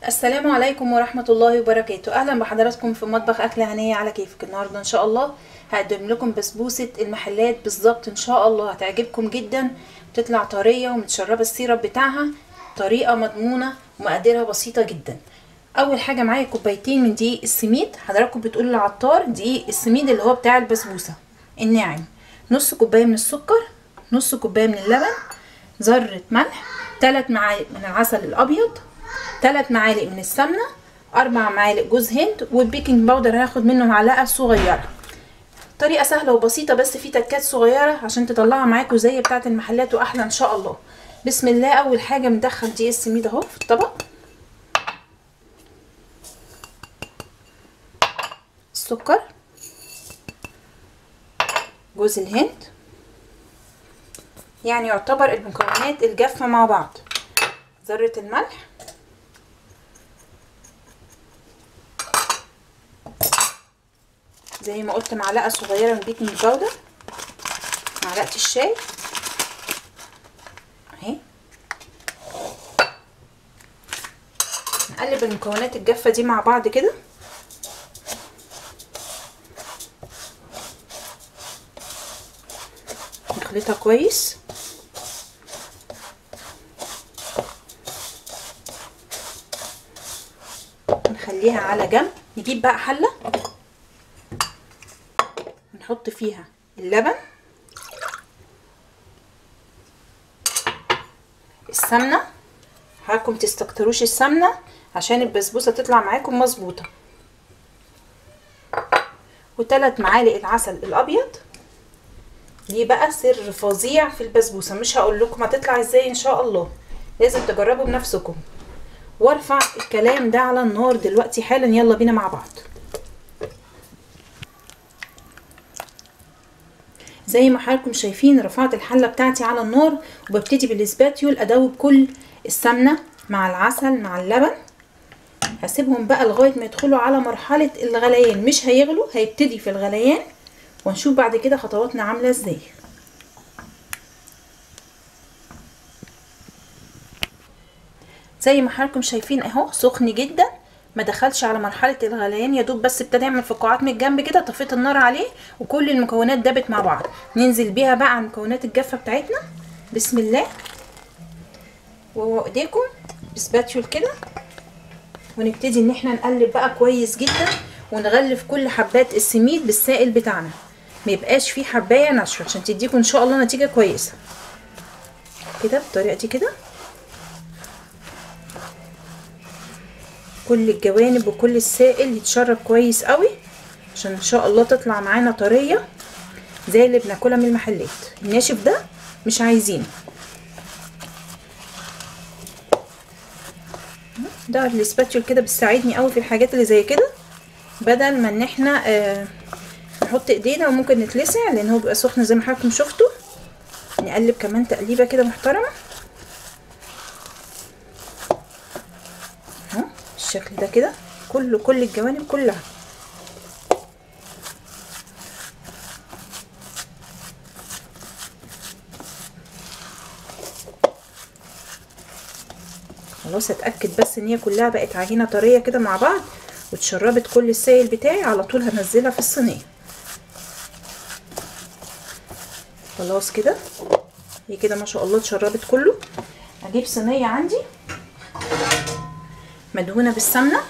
السلام عليكم ورحمة الله وبركاته. اهلا بحضراتكم في مطبخ اكل هنية على كيفك. النهارده ان شاء الله هقدم لكم بسبوسة المحلات بالظبط، ان شاء الله هتعجبكم جدا. بتطلع طرية ومتشربة السيرب بتاعها، طريقة مضمونة ومقاديرها بسيطة جدا. اول حاجة معايا كوبايتين من دقيق السميد، حضراتكم بتقولوا للعطار دقيق السميد اللي هو بتاع البسبوسة الناعم، نص كوباية من السكر، نص كوباية من اللبن، ذرة ملح، 3 معالق من العسل الابيض، 3 معالق من السمنه، 4 معالق جوز هند، والبيكنج باودر هناخد منه معلقه صغيره. طريقه سهله وبسيطه، بس في تكات صغيره عشان تطلعها معاكم زي بتاعه المحلات واحلى ان شاء الله. بسم الله. اول حاجه بندخل دقيق السميد اهو في الطبق، السكر، جوز الهند، يعني يعتبر المكونات الجافه مع بعض، ذره الملح، زي ما قلت معلقه صغيره من بيكنج باودر، معلقه الشاي اهي. نقلب المكونات الجافه دي مع بعض كده، نخلطها كويس. نخليها على جنب. نجيب بقى حله نحط فيها اللبن، السمنه، حاولوا تستكتروش السمنه عشان البسبوسه تطلع معاكم مظبوطه، و3 معالق العسل الابيض. دي بقى سر فظيع في البسبوسه، مش هقول لكم هتطلع ازاي ان شاء الله، لازم تجربوا بنفسكم. وارفع الكلام ده على النار دلوقتي حالا، يلا بينا مع بعض. زي ما حضراتكم شايفين رفعت الحله بتاعتي على النار، وببتدي بالاسباتيول ادوب كل السمنه مع العسل مع اللبن. هسيبهم بقى لغايه ما يدخلوا على مرحله الغليان، مش هيغلوا، هيبتدي في الغليان، ونشوف بعد كده خطواتنا عامله ازاي. زي ما حضراتكم شايفين اهو سخن جدا، ما دخلش على مرحله الغليان، يا دوب بس ابتدى يعمل فقاعات من الجنب كده. طفيت النار عليه وكل المكونات دابت مع بعض. ننزل بيها بقى على المكونات الجافه بتاعتنا. بسم الله. وهو ايديكم بسباتيول كده، ونبتدي ان احنا نقلب بقى كويس جدا، ونغلف كل حبات السميد بالسائل بتاعنا، ما يبقاش فيه حبايه ناشفه، عشان تديكم ان شاء الله نتيجه كويسه كده بالطريقه دي كده. كل الجوانب وكل السائل يتشرب كويس قوي، عشان ان شاء الله تطلع معانا طريه زي اللي بناكلها من المحلات. الناشف ده مش عايزينه. ده الاسباتيول كده بتساعدني قوي في الحاجات اللي زي كده، بدل ما ان احنا نحط ايدينا وممكن نتلسع، لان هو بيبقى سخن زي ما حضراتكم شفتوا. نقلب كمان تقليبه كده محترمه اهو بالشكل ده كده، كل الجوانب كلها. خلاص اتاكد بس ان هي كلها بقت عجينه طريه كده مع بعض، واتشربت كل السائل بتاعي. على طول هنزلها في الصينيه. خلاص كده هي كده ما شاء الله اتشربت كله. هجيب صينيه عندي مدهونه بالسمنه،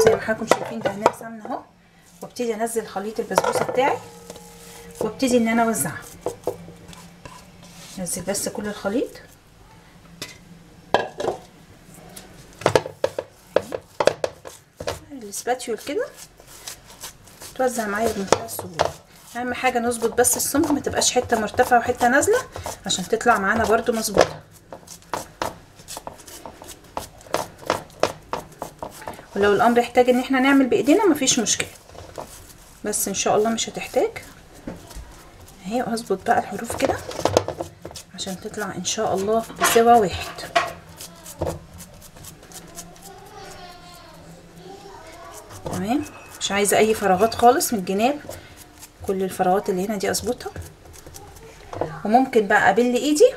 زي ما حضراتكم شايفين دهنها سمنه اهو، وابتدي انزل خليط البسبوسه بتاعي، وابتدي ان انا اوزعها. انزل بس كل الخليط الاسباتيول كده، توزع معايا بمنتهى السهوله. اهم حاجه نظبط بس السمك، ما تبقاش حته مرتفعه وحته نازله، عشان تطلع معانا برده مظبوطه. ولو الامر يحتاج ان احنا نعمل بايدينا مفيش مشكله، بس ان شاء الله مش هتحتاج. اهي. وهظبط بقى الحروف كده عشان تطلع ان شاء الله بسوا واحد. تمام. مش عايزه اي فراغات خالص من الجناب، كل الفراغات اللي هنا دي اظبطها. وممكن بقى ابل ايدي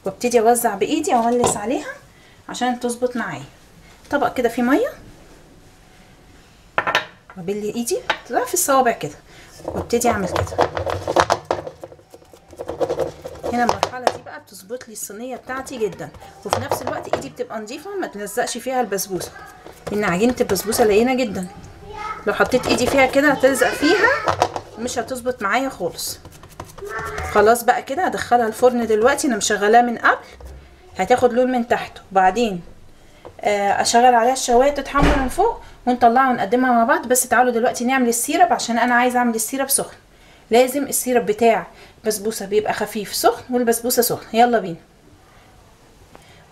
وابتدي اوزع بايدي او اغلس عليها عشان تظبط معايا. طبق كده فيه ميه وابل ايدي طلع في الصوابع كده وابتدي اعمل كده. هنا المرحله دي بقى بتظبط لي الصينيه بتاعتي جدا، وفي نفس الوقت ايدي بتبقى نظيفه ما تلزقش فيها البسبوسه، لان عجينه البسبوسه لينه جدا. لو حطيت ايدي فيها كده هتلزق فيها مش هتظبط معايا خالص. خلاص بقى كده هدخلها الفرن دلوقتي. انا مشغلاه من قبل، هتاخد لون من تحت وبعدين اشغل عليها الشوايه تتحمر من فوق ونطلعها ونقدمها مع بعض. بس تعالوا دلوقتي نعمل السيرب، عشان انا عايزه اعمل السيرب سخن. لازم السيرب بتاع البسبوسه بيبقى خفيف سخن والبسبوسه سخن. يلا بينا.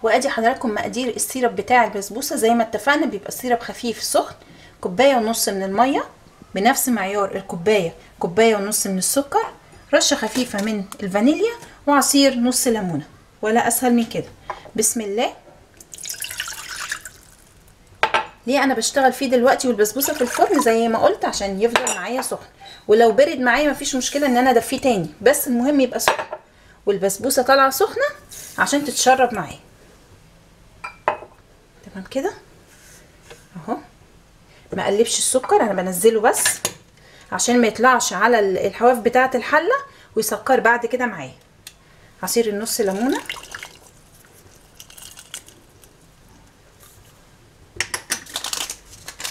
وادي حضراتكم مقادير السيرب بتاع البسبوسه. زي ما اتفقنا بيبقى السيرب خفيف سخن. كوبايه ونص من الميه بنفس معيار الكوبايه، كوبايه ونص من السكر، رشه خفيفه من الفانيليا، وعصير نص ليمونه. ولا اسهل من كده. بسم الله. ليه انا بشتغل فيه دلوقتي والبسبوسه في الفرن زي ما قلت؟ عشان يفضل معايا سخن، ولو برد معايا مفيش مشكله ان انا ادفيه تاني، بس المهم يبقى سخن والبسبوسه طالعه سخنه عشان تتشرب معايا. تمام كده اهو. ما اقلبش السكر، انا بنزله بس عشان ما يطلعش على الحواف بتاعه الحله ويسكر بعد كده معايا. عصير النص ليمونه،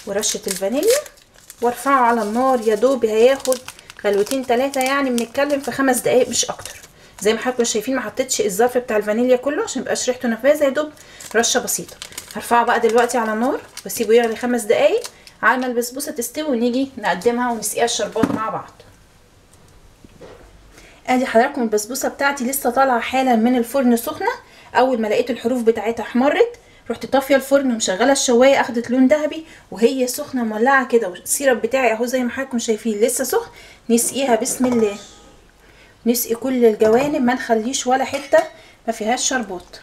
ورشه الفانيليا، وارفعه على النار. يا دوب هياخد غلوتين 3، يعني بنتكلم في 5 دقايق مش اكتر. زي ما حضراتكم شايفين ما حطيتش الظرف بتاع الفانيليا كله عشان ميبقاش ريحته نفاذه، يا دوب رشه بسيطه. هرفعه بقى دلوقتي على النار واسيبه يغلي 5 دقايق على ما البسبوسه تستوي ونيجي نقدمها ونسقيها الشربات مع بعض. ادي حضراتكم البسبوسه بتاعتي لسه طالعه حالا من الفرن سخنه. اول ما لقيت الحروف بتاعتها احمرت رحت طافيه الفرن ومشغله الشوايه، اخدت لون ذهبي وهي سخنه مولعه كده. والسيرب بتاعي اهو زي ما حضراتكم شايفين لسه سخن. نسقيها بسم الله. نسقي كل الجوانب، ما نخليش ولا حته ما فيهاش شربات.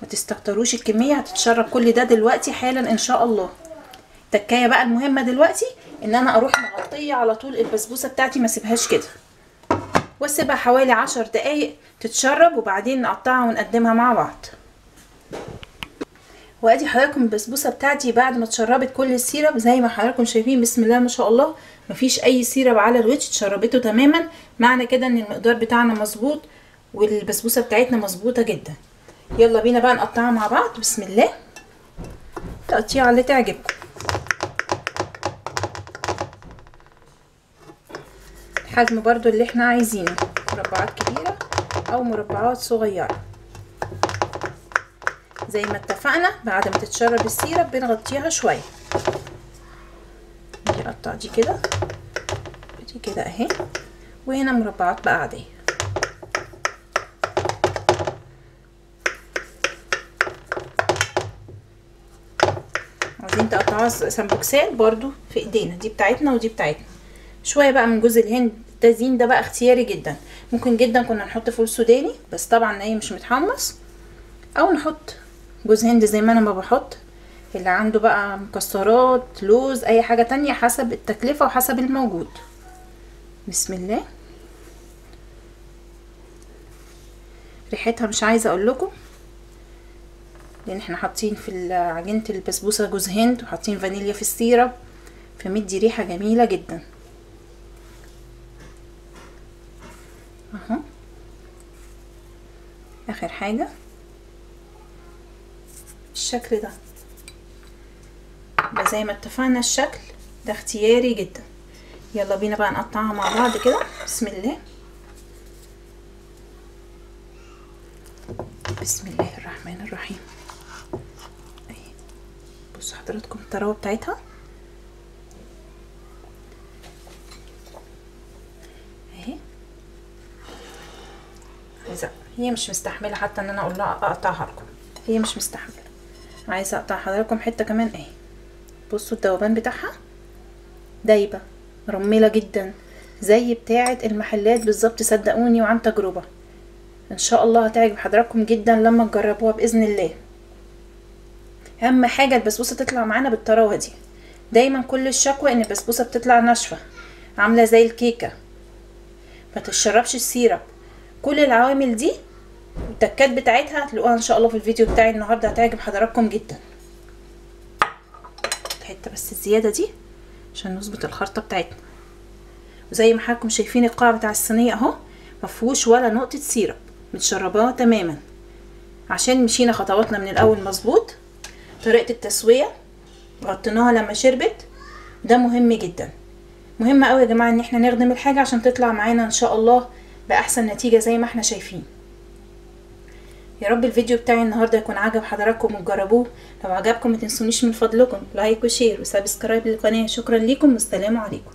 ما تستكتروش الكميه، هتتشرب كل ده دلوقتي حالا ان شاء الله. التكايه بقى المهمه دلوقتي ان انا اروح مغطيه على طول البسبوسه بتاعتي، ما اسيبهاش كده، واسيبها حوالي 10 دقايق تتشرب وبعدين نقطعها ونقدمها مع بعض. وادي حضراتكم البسبوسه بتاعتي بعد ما اتشربت كل السيرب زي ما حضراتكم شايفين بسم الله ما شاء الله. مفيش اي سيرب على الوش، اتشربته تماما. معنى كده ان المقدار بتاعنا مظبوط والبسبوسه بتاعتنا مظبوطه جدا. يلا بينا بقى نقطعها مع بعض بسم الله. تقطيعه اللي تعجبكم. الحجم برضو اللي احنا عايزينه، مربعات كبيره او مربعات صغيره. زي ما اتفقنا بعد ما تتشرب السيرب بنغطيها شويه. نيجي نقطع دي كده دي كده اهي، وهنا مربعات بقى عاديه. عايزين تقطعوها سمبوكسات برضو في ايدينا، دي بتاعتنا ودي بتاعتنا. شويه بقى من جوز الهند، التزيين ده بقى اختياري جدا. ممكن جدا كنا نحط فول سوداني بس طبعا ايه مش متحمص، او نحط جوز هند زي ما انا ما بحط. اللي عنده بقى مكسرات، لوز، اي حاجه تانية حسب التكلفه وحسب الموجود. بسم الله. ريحتها مش عايزه اقول لكم، لان احنا حاطين في عجينه البسبوسه جوز هند وحاطين فانيليا في السيرب، فمدي ريحه جميله جدا اهو. اخر حاجه الشكل ده زي ما اتفقنا، الشكل ده اختياري جدا. يلا بينا بقى نقطعها مع بعض كده بسم الله. بسم الله الرحمن الرحيم. بصوا حضراتكم الطراوه بتاعتها اهي. عايزه، هي مش مستحمله حتى ان انا اقول لها اقطعها لكم، هي مش مستحمله. عايزه اقطع حضراتكم حته كمان اهي. بصوا الذوبان بتاعها دايبه، مرمله جدا، زي بتاعه المحلات بالظبط، صدقوني وعن تجربه. ان شاء الله هتعجب حضراتكم جدا لما تجربوها باذن الله. اهم حاجه البسبوسه تطلع معانا بالطراوه دي. دايما كل الشكوى ان البسبوسه بتطلع ناشفه عامله زي الكيكه، ما تشربش السيرب. كل العوامل دي والتكات بتاعتها هتلاقوها ان شاء الله في الفيديو بتاعي النهارده، هتعجب حضراتكم جدا. الحته بس الزياده دي عشان نظبط الخلطه بتاعتنا. وزي ما حضراتكم شايفين القاع بتاع الصينيه اهو مفيهوش ولا نقطه سيرب، متشرباه تماما عشان مشينا خطواتنا من الاول مظبوط. طريقه التسويه غطيناها لما شربت، ده مهم جدا. مهم قوي يا جماعه ان احنا نخدم الحاجه عشان تطلع معانا ان شاء الله باحسن نتيجه زي ما احنا شايفين. يا رب الفيديو بتاعي النهارده يكون عجب حضراتكم وتجربوه. لو عجبكم ما تنسونيش من فضلكم لايك وشير وسبسكرايب للقناه. شكرا ليكم والسلام عليكم.